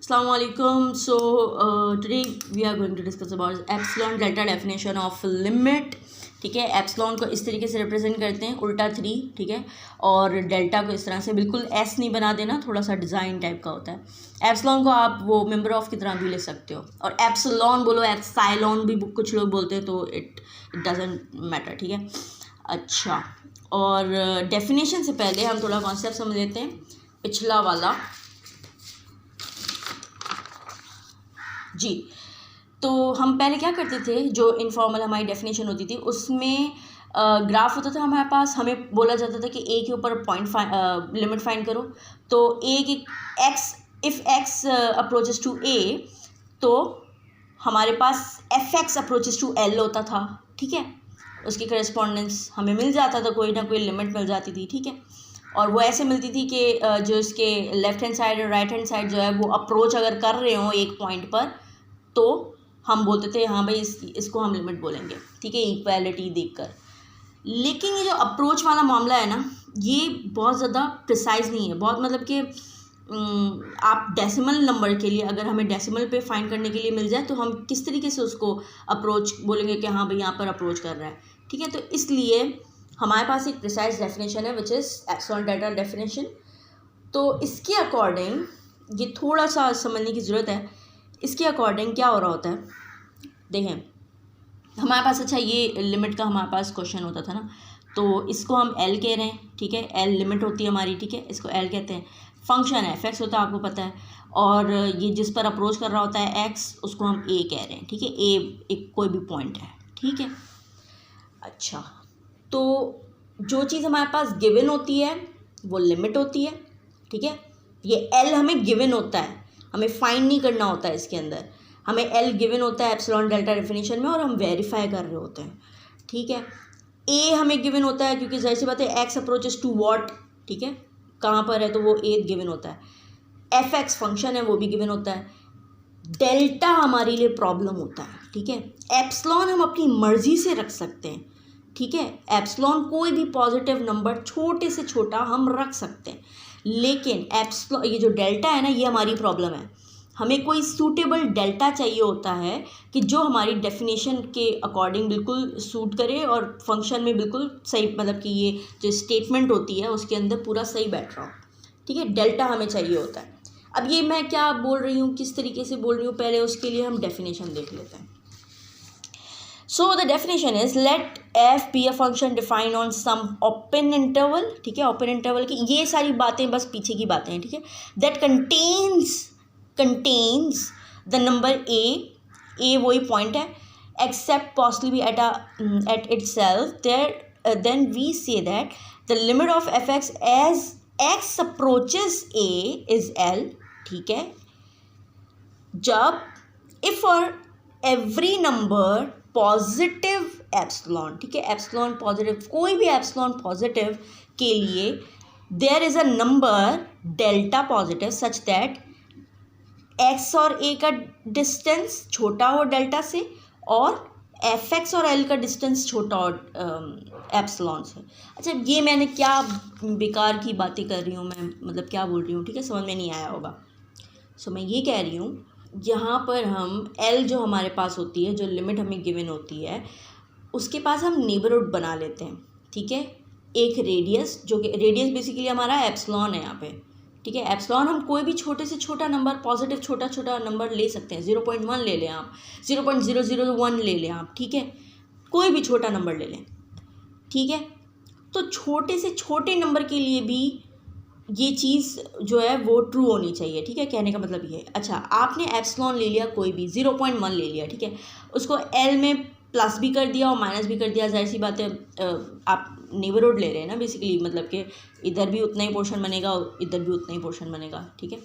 Assalamu alaikum. So today we are going to discuss about epsilon delta definition of limit. ठीक है, epsilon को इस तरीके से रिप्रेजेंट करते हैं उल्टा 3, ठीक है, और डेल्टा को इस तरह से, बिल्कुल एस नहीं बना देना, थोड़ा सा डिज़ाइन टाइप का होता है। एप्सिलॉन को आप वो मेंबर ऑफ की तरह भी ले सकते हो, और एप्सिलॉन बोलो, एप्सिलॉन भी कुछ लोग बोलते हैं, तो इट डजेंट मैटर, ठीक है। अच्छा, और डेफिनेशन से पहले हम थोड़ा कॉन्सेप्ट समझ लेते हैं, पिछला वाला जी। तो हम पहले क्या करते थे, जो इनफॉर्मल हमारी डेफिनेशन होती थी उसमें ग्राफ होता था हमारे पास, हमें बोला जाता था कि ए के ऊपर लिमिट फाइंड करो, तो ए की x, if x approaches to a, तो हमारे पास f x approaches to l होता था, ठीक है। उसकी करस्पॉन्डेंस हमें मिल जाता था, कोई ना कोई लिमिट मिल जाती थी, ठीक है। और वो ऐसे मिलती थी कि जो इसके लेफ्ट हैंड साइड और राइट हैंड साइड जो है वो अप्रोच अगर कर रहे हो एक पॉइंट पर, तो हम बोलते थे हाँ भाई इसको हम लिमिट बोलेंगे, ठीक है, इक्वालिटी देखकर। लेकिन ये जो अप्रोच वाला मामला है ना, ये बहुत ज़्यादा प्रिसाइज नहीं है, बहुत मतलब कि आप डेसिमल नंबर के लिए, अगर हमें डेसिमल पे फाइंड करने के लिए मिल जाए, तो हम किस तरीके से उसको अप्रोच बोलेंगे कि हाँ भाई यहाँ पर अप्रोच कर रहा है, ठीक है। तो इसलिए हमारे पास एक प्रिसाइज डेफिनेशन है which is epsilon delta definition. तो इसके अकॉर्डिंग ये थोड़ा सा समझने की ज़रूरत है। इसके अकॉर्डिंग क्या हो रहा होता है, देखें हमारे पास, अच्छा ये लिमिट का हमारे पास क्वेश्चन होता था ना, तो इसको हम एल कह रहे हैं, ठीक है, एल लिमिट होती है हमारी, ठीक है, इसको एल कहते हैं। फंक्शन है एफ एक्स होता है, आपको पता है, और ये जिस पर अप्रोच कर रहा होता है एक्स, उसको हम ए कह रहे हैं, ठीक है, ए एक कोई भी पॉइंट है, ठीक है। अच्छा, तो जो चीज़ हमारे पास गिवन होती है वो लिमिट होती है, ठीक है। ये एल हमें गिवन होता है, हमें फाइंड नहीं करना होता है इसके अंदर, हमें एल गिवन होता है एप्सिलॉन डेल्टा डेफिनेशन में, और हम वेरीफाई कर रहे होते हैं, ठीक है। ए हमें गिवन होता है क्योंकि जाहिर सी बात है एक्स अप्रोचेस टू व्हाट, ठीक है, कहाँ पर है, तो वो ए गिवन होता है। एफ एक्स फंक्शन है, वो भी गिवन होता है। डेल्टा हमारे लिए प्रॉब्लम होता है, ठीक है। एप्सिलॉन हम अपनी मर्जी से रख सकते हैं, ठीक है, एप्सिलॉन कोई भी पॉजिटिव नंबर छोटे से छोटा हम रख सकते हैं, लेकिन एप्सिलॉन, ये जो डेल्टा है ना, ये हमारी प्रॉब्लम है। हमें कोई सूटेबल डेल्टा चाहिए होता है कि जो हमारी डेफिनेशन के अकॉर्डिंग बिल्कुल सूट करे और फंक्शन में बिल्कुल सही, मतलब कि ये जो स्टेटमेंट होती है उसके अंदर पूरा सही बैठ रहा हो, ठीक है, डेल्टा हमें चाहिए होता है। अब ये मैं क्या बोल रही हूँ, किस तरीके से बोल रही हूँ, पहले उसके लिए हम डेफिनेशन देख लेते हैं। So the definition is let f be a function defined on some open interval, ठीक है, open interval की ये सारी बातें बस पीछे की बातें हैं, ठीक है, that contains the number a वही पॉइंट है, except possibly at itself there, then we say that the limit of fx as x approaches a is l, ठीक है, जब if for every number positive epsilon, ठीक है, epsilon positive, कोई भी epsilon positive के लिए there is a number delta positive such that x और ए का डिस्टेंस छोटा हो डेल्टा से, और एफ एक्स और एल का डिस्टेंस छोटा हो एप्सिलॉन से। अच्छा, ये मैंने क्या बेकार की बातें कर रही हूँ मैं, मतलब क्या बोल रही हूँ, ठीक है, समझ में नहीं आया होगा। सो मैं ये कह रही हूँ, यहाँ पर हम L जो हमारे पास होती है, जो लिमिट हमें गिवन होती है, उसके पास हम नेबरहुड बना लेते हैं, ठीक है, एक रेडियस, जो कि रेडियस बेसिकली हमारा एप्सिलॉन है यहाँ पे, ठीक है। एप्सिलॉन हम कोई भी छोटे से छोटा नंबर, पॉजिटिव छोटा छोटा नंबर ले सकते हैं, 0.1 ले लें आप, 0.001 ले लें आप, ठीक है, कोई भी छोटा नंबर ले लें, ठीक है। तो छोटे से छोटे नंबर के लिए भी ये चीज़ जो है वो ट्रू होनी चाहिए, ठीक है, कहने का मतलब ये है। अच्छा, आपने एप्सिलॉन ले लिया, कोई भी 0.1 ले लिया, ठीक है, उसको एल में प्लस भी कर दिया और माइनस भी कर दिया, जाहिर सी बात है आप नेबरहुड ले रहे हैं ना बेसिकली, मतलब कि इधर भी उतना ही पोर्शन बनेगा और इधर भी उतना ही पोर्शन बनेगा, ठीक है।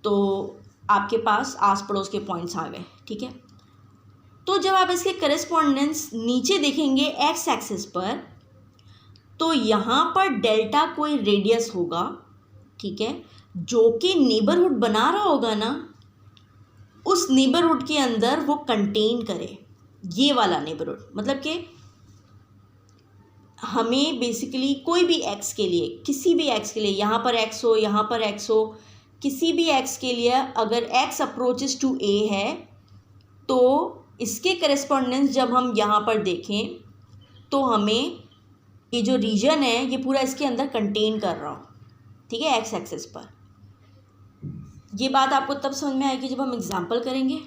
तो आपके पास आस पड़ोस के पॉइंट्स आ गए, ठीक है। तो जब आप इसके करस्पॉन्डेंस नीचे देखेंगे एक्स एक्सिस पर, तो यहाँ पर डेल्टा कोई रेडियस होगा, ठीक है, जो कि नेबरहुड बना रहा होगा ना, उस नेबरहुड के अंदर वो कंटेन करे, ये वाला नेबरहुड, मतलब कि हमें बेसिकली कोई भी एक्स के लिए, किसी भी एक्स के लिए, यहाँ पर एक्स हो, यहाँ पर एक्स हो, किसी भी x के लिए अगर x अप्रोचेस टू a है तो इसके करेस्पॉन्डेंस जब हम यहाँ पर देखें तो हमें ये जो रीजन है ये पूरा इसके अंदर कंटेन कर रहा हूँ, ठीक है, x एक्सिस पर। ये बात आपको तब समझ में आएगी जब हम एग्जांपल करेंगे,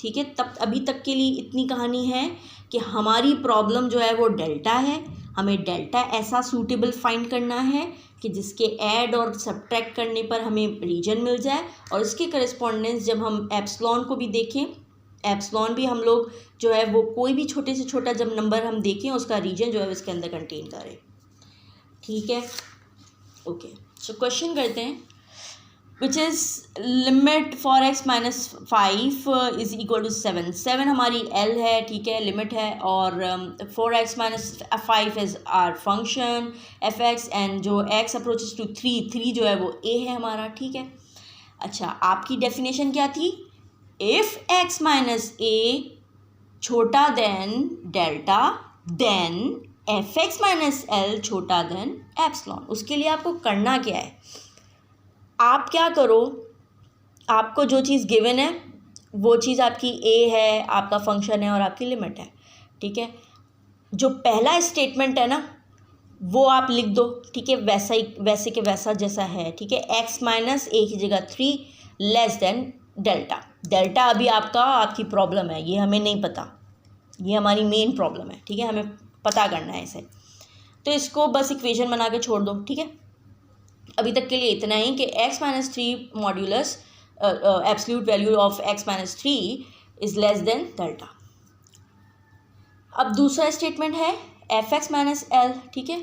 ठीक है। तब अभी तक के लिए इतनी कहानी है कि हमारी प्रॉब्लम जो है वो डेल्टा है, हमें डेल्टा ऐसा सूटेबल फाइंड करना है कि जिसके ऐड और सब्ट्रैक्ट करने पर हमें रीजन मिल जाए, और इसके करेस्पॉन्डेंस जब हम एप्सिलॉन को भी देखें, एप्सिलॉन भी हम लोग जो है वो कोई भी छोटे से छोटा जब नंबर हम देखें उसका रीजन जो है इसके अंदर कंटेन करें, ठीक है। ओके, सो क्वेश्चन करते हैं, which is limit for x - 5 is equal to 7। 7 हमारी L है, ठीक है, लिमिट है, और 4x - 5 is our function f(x) and जो x अप्रोचेस टू 3 जो है वो a है हमारा, ठीक है। अच्छा, आपकी डेफिनेशन क्या थी? इफ़ x - a छोटा than delta then f(x - L) छोटा देन एप्सिलॉन। उसके लिए आपको करना क्या है, आप क्या करो, आपको जो चीज़ गिवन है वो चीज़ आपकी a है, आपका फंक्शन है और आपकी लिमिट है, ठीक है। जो पहला स्टेटमेंट है ना वो आप लिख दो, ठीक है, वैसा ही वैसे के वैसा जैसा है, ठीक है। x - a की जगह 3 लेस देन डेल्टा। डेल्टा अभी आपकी प्रॉब्लम है, ये हमें नहीं पता, ये हमारी मेन प्रॉब्लम है, ठीक है, हमें पता करना है इसे। तो इसको बस इक्वेशन बना के छोड़ दो, ठीक है। अभी तक के लिए इतना ही कि x - 3 modulus absolute value of x - 3 is less than delta. अब दूसरा स्टेटमेंट है f(x - L), ठीक है।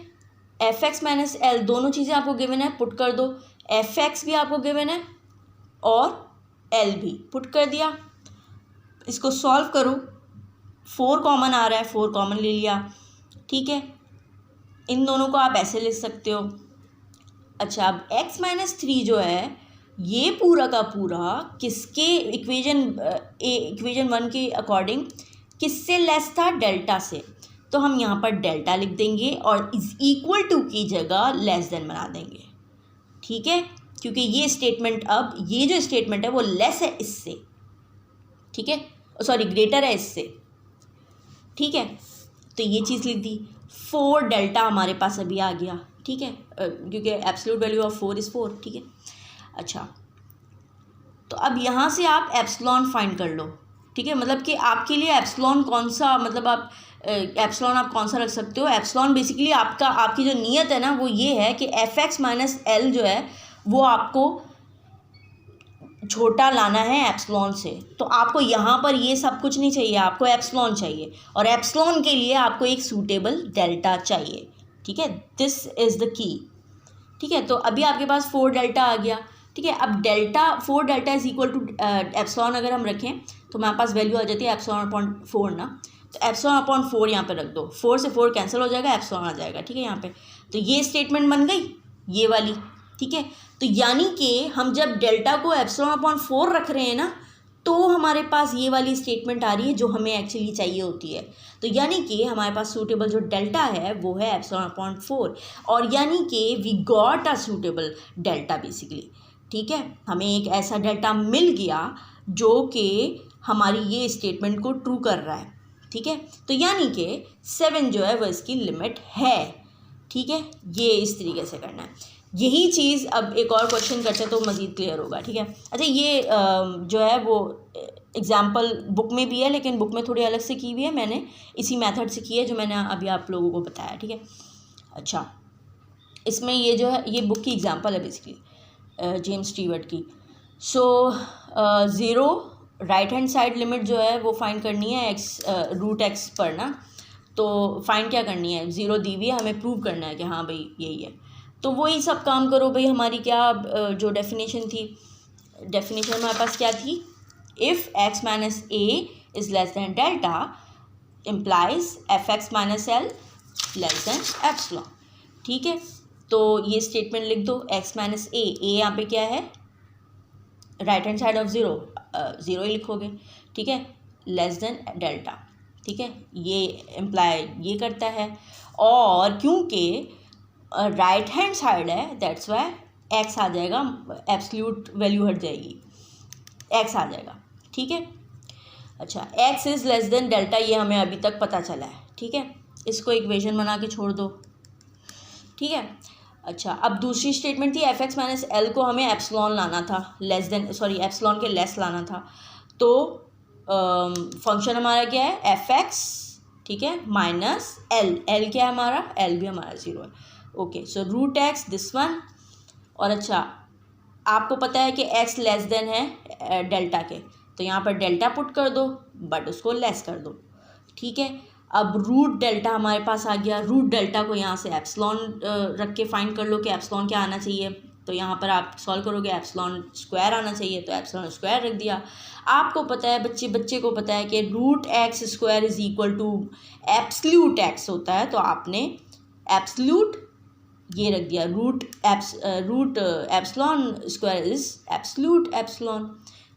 f(x - L) दोनों चीज़ें आपको गिवन है, पुट कर दो। f(x) भी आपको गिवन है और L भी पुट कर दिया। इसको सॉल्व करो, 4 कॉमन आ रहा है, 4 कॉमन ले लिया, ठीक है। इन दोनों को आप ऐसे लिख सकते हो। अच्छा, अब x - 3 जो है ये पूरा का पूरा किसके इक्वेशन 1 के अकॉर्डिंग किससे लेस था? डेल्टा से। तो हम यहाँ पर डेल्टा लिख देंगे और इज इक्वल टू की जगह लेस देन बना देंगे, ठीक है, क्योंकि ये स्टेटमेंट, अब ये जो स्टेटमेंट है वो लेस है इससे, ठीक है, सॉरी ग्रेटर है इससे, ठीक है। तो ये चीज़ लिख दी। 4 डेल्टा हमारे पास अभी आ गया, ठीक है, क्योंकि एब्सोल्यूट वैल्यू ऑफ 4 इज़ 4, ठीक है। अच्छा, तो अब यहाँ से आप एप्सिलॉन फाइंड कर लो, ठीक है, मतलब कि आपके लिए एप्सिलॉन कौन सा, मतलब आप एप्सिलॉन आप कौन सा रख सकते हो। एप्सिलॉन बेसिकली आपकी जो नीयत है ना वो ये है कि f(x - L) जो है वो आपको छोटा लाना है एप्सिलॉन से। तो आपको यहाँ पर ये सब कुछ नहीं चाहिए, आपको एप्सिलॉन चाहिए, और एप्सिलॉन के लिए आपको एक सूटेबल डेल्टा चाहिए, ठीक है। दिस इज़ द की, ठीक है। तो अभी आपके पास 4 डेल्टा आ गया, ठीक है। अब 4 delta is equal to epsilon अगर हम रखें तो हमारे पास वैल्यू आ जाती है एप्सिलॉन/4 ना। तो एप्सिलॉन/4 यहाँ पे रख दो, 4 से 4 कैंसिल हो जाएगा, एप्सिलॉन आ जाएगा, ठीक है यहाँ पे। तो ये स्टेटमेंट बन गई ये वाली, ठीक है। तो यानी कि हम जब डेल्टा को एप्सिलॉन/4 रख रहे हैं ना तो हमारे पास ये वाली स्टेटमेंट आ रही है जो हमें एक्चुअली चाहिए होती है। तो यानी कि हमारे पास सूटेबल जो डेल्टा है वो है एप्सिलॉन/4, और यानी कि we got a suitable delta basically, ठीक है। हमें एक ऐसा डेल्टा मिल गया जो कि हमारी ये स्टेटमेंट को ट्रू कर रहा है, ठीक है। तो यानी कि 7 जो है वो इसकी लिमिट है, ठीक है। ये इस तरीके से करना है। यही चीज़ अब एक और क्वेश्चन करते हैं तो मज़ीद क्लियर होगा, ठीक है। अच्छा, ये जो है वो एग्जाम्पल बुक में भी है, लेकिन बुक में थोड़ी अलग से की हुई है, मैंने इसी मेथड से की है जो मैंने अभी आप लोगों को बताया, ठीक है। अच्छा, इसमें ये जो है ये बुक की एग्जाम्पल है बेसिकली जेम्स स्टीवर्ट की। सो 0 राइट हैंड साइड लिमिट जो है वो फाइंड करनी है √x पर ना। तो फाइंड क्या करनी है, 0 दी हुई है, हमें प्रूव करना है कि हाँ भाई यही है। तो वही सब काम करो भाई। हमारी क्या जो डेफिनेशन थी, डेफिनेशन हमारे पास क्या थी, if x - a is less than delta implies f(x - L) less than epsilon, ठीक है। तो ये स्टेटमेंट लिख दो, x - a, यहाँ पे क्या है, राइट हैंड साइड ऑफ 0 ही लिखोगे, ठीक है, लेस देन डेल्टा, ठीक है। ये इम्प्लाई ये करता है, और क्योंकि राइट हैंड साइड है दैट्स वाई एक्स आ जाएगा, एब्सोल्यूट वैल्यू हट जाएगी, एक्स आ जाएगा, ठीक है। अच्छा, x is less than delta, ये हमें अभी तक पता चला है, ठीक है। इसको इक्वेशन बना के छोड़ दो, ठीक है। अच्छा, अब दूसरी स्टेटमेंट थी एफ एक्स माइनस एल को हमें एप्सलॉन लाना था, लेस देन एप्सलॉन के लेस लाना था। तो फंक्शन हमारा क्या है, एफ एक्स, ठीक है, माइनस एल, एल क्या है हमारा, एल भी हमारा 0 है, okay. So root x this one, और अच्छा आपको पता है कि एक्स लेस देन है डेल्टा के, तो यहाँ पर डेल्टा पुट कर दो बट उसको लेस कर दो, ठीक है। अब रूट डेल्टा हमारे पास आ गया, रूट डेल्टा को यहाँ से एप्सलॉन रख के फाइंड कर लो कि एप्सलॉन क्या आना चाहिए। तो यहाँ पर आप सॉल्व करोगे, एप्सलॉन स्क्वायर आना चाहिए, तो एप्सलॉन स्क्वायर रख दिया। आपको पता है, बच्चे को पता है कि root x square is equal to absolute x होता है, तो आपने एब्सल्यूट ये रख दिया, root epsilon square is absolute epsilon,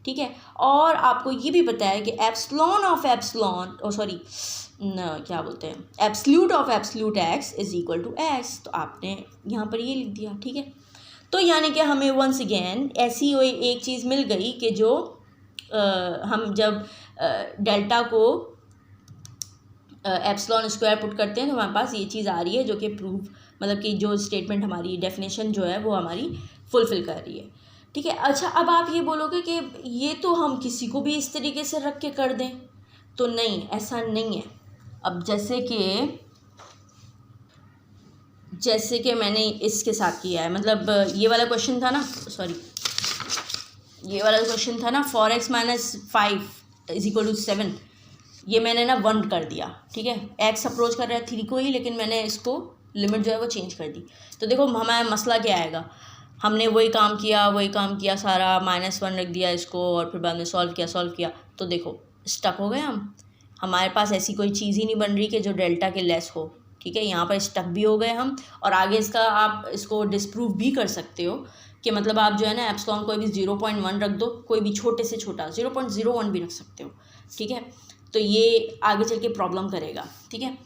ठीक है। और आपको ये भी पता है कि एप्सलॉन ऑफ एप्सलॉन, क्या बोलते हैं, absolute of absolute x is equal to x, तो आपने यहाँ पर ये लिख दिया, ठीक है। तो यानी कि हमें वंस अगेन ऐसी एक चीज़ मिल गई कि जो हम जब डेल्टा को एप्सलॉन स्क्वायर पुट करते हैं तो हमारे पास ये चीज़ आ रही है जो कि प्रूव, मतलब कि जो स्टेटमेंट हमारी डेफिनेशन जो है वो हमारी फुलफ़िल कर रही है, ठीक है। अच्छा, अब आप ये बोलोगे कि ये तो हम किसी को भी इस तरीके से रख के कर दें, तो नहीं, ऐसा नहीं है। अब जैसे कि मैंने इसके साथ किया है, मतलब ये वाला क्वेश्चन था ना, ये वाला क्वेश्चन था ना, 4x minus 5 is equal to 7, ये मैंने ना 1 कर दिया, ठीक है। x अप्रोच कर रहा है 3 को ही, लेकिन मैंने इसको लिमिट जो है वो चेंज कर दी। तो देखो हमारा मसला क्या आएगा, हमने वही काम किया सारा, -1 रख दिया इसको, और फिर बाद में सॉल्व किया, तो देखो स्टक हो गए हम, हमारे पास ऐसी कोई चीज़ ही नहीं बन रही कि जो डेल्टा के लेस हो, ठीक है। यहाँ पर स्टक भी हो गए हम, और आगे इसका आप इसको डिस्प्रूव भी कर सकते हो कि मतलब आप जो है ना एप्सलॉन कोई भी 0.1 रख दो, कोई भी छोटे से छोटा 0.01 भी रख सकते हो, ठीक है। तो ये आगे चल के प्रॉब्लम करेगा, ठीक है।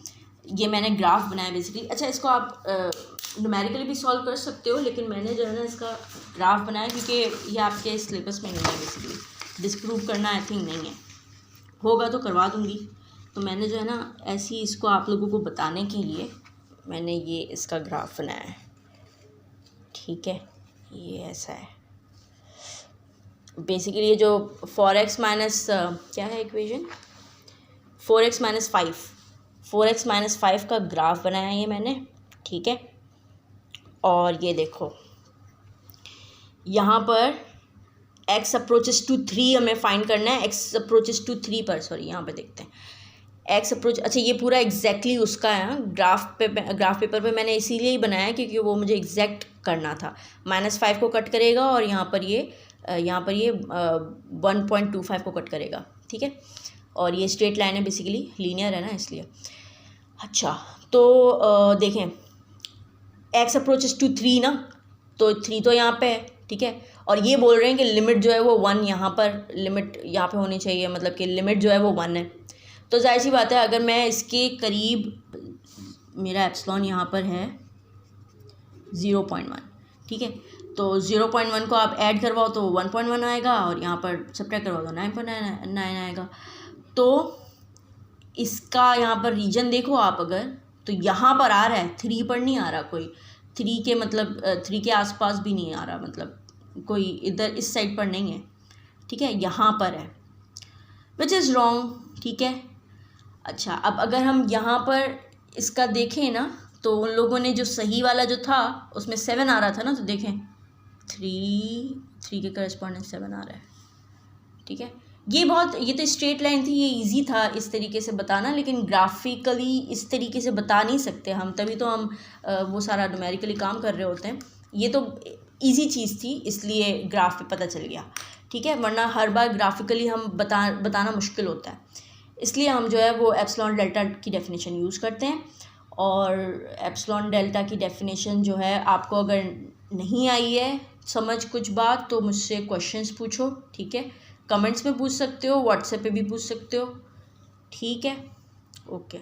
ये मैंने ग्राफ बनाया बेसिकली। अच्छा, इसको आप न्यूमेरिकली भी सॉल्व कर सकते हो, लेकिन मैंने जो है ना इसका ग्राफ बनाया क्योंकि ये आपके सिलेबस में नहीं है, बेसिकली डिस्प्रूव करना आई थिंक नहीं है, होगा तो करवा दूँगी। तो मैंने जो है ना ऐसे ही इसको आप लोगों को बताने के लिए मैंने ये इसका ग्राफ बनाया है, ठीक है। ये ऐसा है बेसिकली, ये जो 4x माइनस क्या है इक्वेशन, 4x माइनस 5 का ग्राफ बनाया है ये मैंने, ठीक है। और ये देखो यहाँ पर x अप्रोचेस टू 3 हमें फाइंड करना है, x अप्रोचेस टू 3 पर, यहाँ पे देखते हैं x अप्रोच। अच्छा, ये पूरा एग्जैक्टली उसका है, ग्राफ पेपर पे मैंने इसीलिए ही बनाया क्योंकि वो मुझे एग्जैक्ट करना था। -5 को कट करेगा और यहाँ पर ये 1.25 को कट करेगा, ठीक है। और ये स्ट्रेट लाइन है, बेसिकली लीनियर है ना, इसलिए। अच्छा, तो देखें x अप्रोचेस टू 3 ना, तो 3 तो यहाँ पे है, ठीक है। और ये बोल रहे हैं कि लिमिट जो है वो 1, यहाँ पर लिमिट यहाँ पे होनी चाहिए, मतलब कि लिमिट जो है वो 1 है। तो जाहिर सी बात है, अगर मैं इसके करीब, मेरा एप्सलॉन यहाँ पर है 0.1, ठीक है। तो 0.1 को आप ऐड करवाओ तो 1.1 आएगा, और यहाँ पर सब्ट्रैक्ट करवाओ तो 9.9 आएगा। तो इसका यहाँ पर रीजन देखो आप अगर, तो यहाँ पर आ रहा है, 3 पर नहीं आ रहा कोई, 3 के मतलब 3 के आसपास भी नहीं आ रहा, मतलब कोई इधर इस साइड पर नहीं है, ठीक है, यहाँ पर है, विच इज़ रॉन्ग, ठीक है। अच्छा, अब अगर हम यहाँ पर इसका देखें ना, तो उन लोगों ने जो सही वाला जो था उसमें 7 आ रहा था ना, तो देखें 3 के करस्पॉन्डिंग 7 आ रहा है, ठीक है। ये तो स्ट्रेट लाइन थी, ये इजी था इस तरीके से बताना, लेकिन ग्राफिकली इस तरीके से बता नहीं सकते हम, तभी तो हम वो सारा न्यूमेरिकली काम कर रहे होते हैं। ये तो इजी चीज़ थी, इसलिए ग्राफ पे पता चल गया, ठीक है, वरना हर बार ग्राफिकली हम बताना मुश्किल होता है, इसलिए हम जो है वो एप्सिलॉन डेल्टा की डेफिनेशन यूज़ करते हैं। और एप्सिलॉन डेल्टा की डेफिनेशन जो है, आपको अगर नहीं आई है समझ कुछ बात, तो मुझसे क्वेश्चंस पूछो, ठीक है, कमेंट्स में पूछ सकते हो, व्हाट्सएप पे भी पूछ सकते हो, ठीक है, ओके।